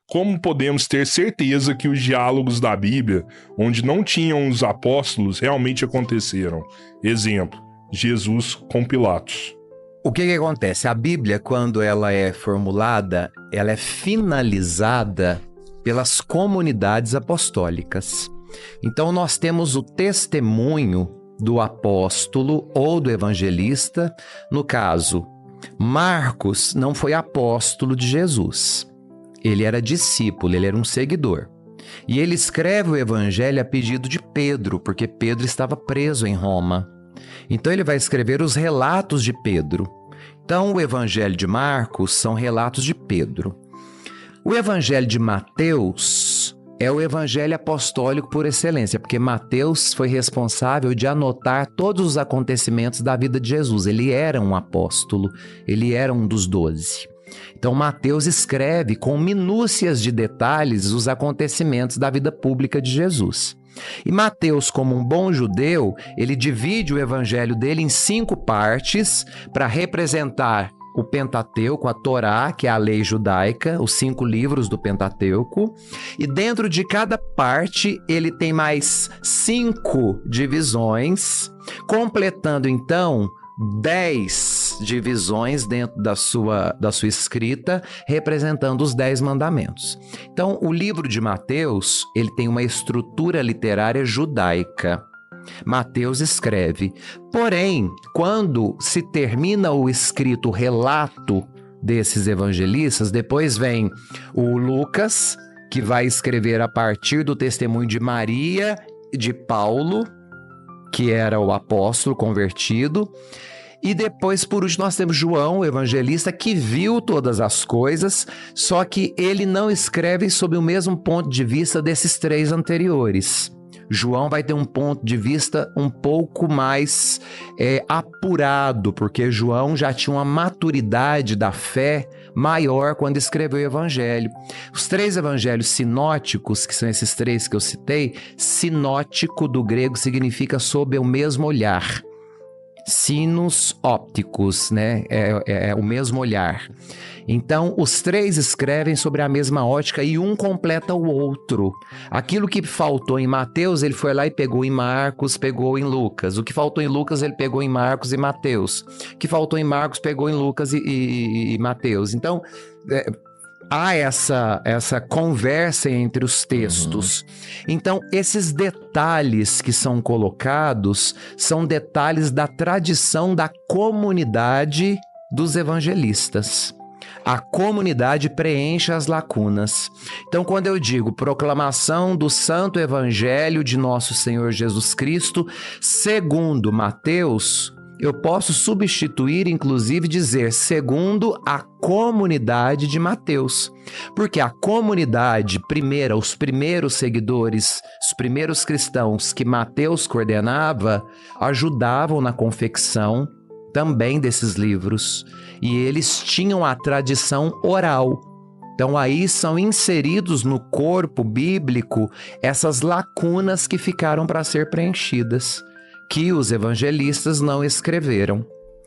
como podemos ter certeza que os diálogos da Bíblia, onde não tinham os apóstolos, realmente aconteceram? Exemplo, Jesus com Pilatos. O que acontece? A Bíblia, quando ela é formulada, ela é finalizada pelas comunidades apostólicas. Então nós temos o testemunho do apóstolo ou do evangelista. No caso, Marcos não foi apóstolo de Jesus. Ele era discípulo, ele era um seguidor. E ele escreve o evangelho a pedido de Pedro, porque Pedro estava preso em Roma. Então ele vai escrever os relatos de Pedro. Então o evangelho de Marcos são relatos de Pedro. O evangelho de Mateus é o evangelho apostólico por excelência, porque Mateus foi responsável de anotar todos os acontecimentos da vida de Jesus. Ele era um apóstolo, ele era um dos 12. Então Mateus escreve com minúcias de detalhes os acontecimentos da vida pública de Jesus. E Mateus, como um bom judeu, ele divide o evangelho dele em 5 partes para representar o Pentateuco, a Torá, que é a lei judaica, os 5 livros do Pentateuco. E dentro de cada parte, ele tem mais 5 divisões, completando então 10 divisões dentro da sua escrita, representando os 10 mandamentos. Então, o livro de Mateus, ele tem uma estrutura literária judaica. Mateus escreve. Porém, quando se termina o escrito relato desses evangelistas, depois vem o Lucas, que vai escrever a partir do testemunho de Maria, de Paulo, que era o apóstolo convertido. E depois, por último, nós temos João, o evangelista, que viu todas as coisas, só que ele não escreve sob o mesmo ponto de vista desses 3 anteriores. João vai ter um ponto de vista um pouco mais apurado, porque João já tinha uma maturidade da fé maior quando escreveu o evangelho. Os 3 evangelhos sinóticos, que são esses 3 que eu citei, sinótico do grego significa sob o mesmo olhar. Sinos ópticos, né? É o mesmo olhar. Então, os 3 escrevem sobre a mesma ótica e um completa o outro. Aquilo que faltou em Mateus, ele foi lá e pegou em Marcos, pegou em Lucas. O que faltou em Lucas, ele pegou em Marcos e Mateus. O que faltou em Marcos, pegou em Lucas e Mateus. Então, há essa conversa entre os textos. Então, esses detalhes que são colocados são detalhes da tradição da comunidade dos evangelistas. A comunidade preenche as lacunas. Então, quando eu digo proclamação do Santo Evangelho de Nosso Senhor Jesus Cristo, segundo Mateus, eu posso substituir, inclusive, dizer segundo a comunidade de Mateus. Porque a comunidade primeira, os primeiros seguidores, os primeiros cristãos que Mateus coordenava, ajudavam na confecção também desses livros. E eles tinham a tradição oral. Então aí são inseridos no corpo bíblico essas lacunas que ficaram para ser preenchidas, que os evangelistas não escreveram.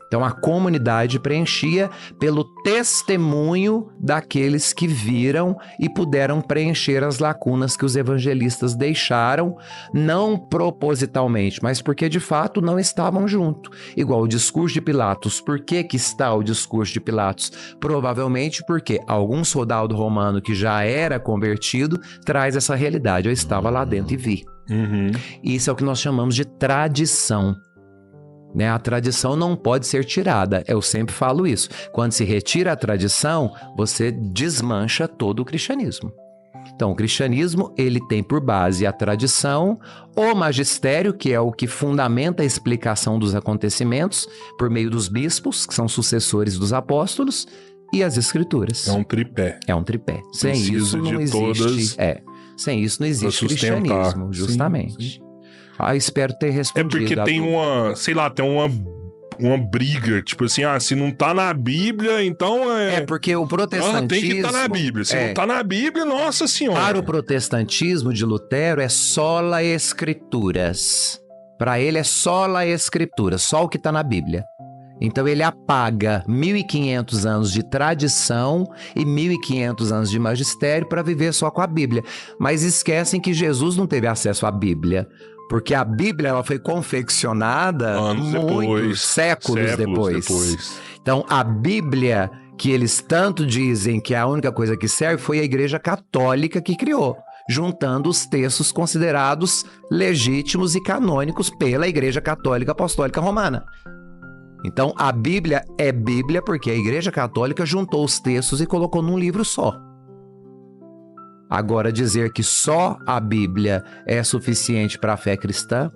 Então a comunidade preenchia pelo testemunho daqueles que viram e puderam preencher as lacunas que os evangelistas deixaram, não propositalmente, mas porque de fato não estavam junto. Igual o discurso de Pilatos. Por que está o discurso de Pilatos? Provavelmente porque algum soldado romano que já era convertido traz essa realidade. Eu estava lá dentro e vi. Isso é o que nós chamamos de tradição. Né? A tradição não pode ser tirada. Eu sempre falo isso. Quando se retira a tradição, você desmancha todo o cristianismo. Então, o cristianismo, ele tem por base a tradição, o magistério, que é o que fundamenta a explicação dos acontecimentos, por meio dos bispos, que são sucessores dos apóstolos, e as escrituras. É um tripé. É um tripé. Sem isso não existe. Sem isso não existe cristianismo, justamente. Sim. Espero ter respondido. É porque tem uma briga, tipo assim, se não tá na Bíblia, então porque o protestantismo... tem que estar na Bíblia. Se não tá na Bíblia, nossa senhora. Para o protestantismo de Lutero é sola escrituras. Para ele é sola escritura, só o que tá na Bíblia. Então ele apaga 1.500 anos de tradição e 1.500 anos de magistério para viver só com a Bíblia. Mas esquecem que Jesus não teve acesso à Bíblia, porque a Bíblia ela foi confeccionada séculos depois. Então a Bíblia que eles tanto dizem que é a única coisa que serve foi a Igreja Católica que criou, juntando os textos considerados legítimos e canônicos pela Igreja Católica Apostólica Romana. Então, a Bíblia é Bíblia porque a Igreja Católica juntou os textos e colocou num livro só. Agora, dizer que só a Bíblia é suficiente para a fé cristã,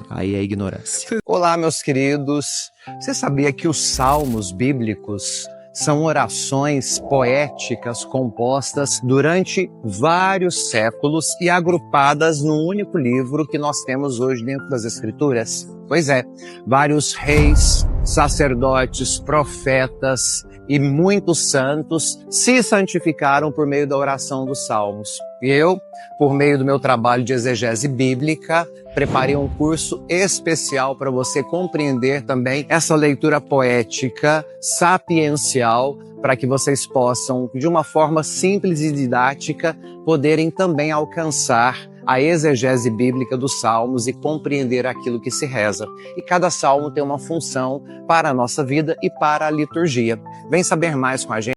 aí é ignorância. Olá, meus queridos. Você sabia que os salmos bíblicos são orações poéticas compostas durante vários séculos e agrupadas num único livro que nós temos hoje dentro das Escrituras? Pois é, vários reis, sacerdotes, profetas e muitos santos se santificaram por meio da oração dos salmos. E eu, por meio do meu trabalho de exegese bíblica, preparei um curso especial para você compreender também essa leitura poética, sapiencial, para que vocês possam, de uma forma simples e didática, poderem também alcançar a exegese bíblica dos salmos e compreender aquilo que se reza. E cada salmo tem uma função para a nossa vida e para a liturgia. Vem saber mais com a gente.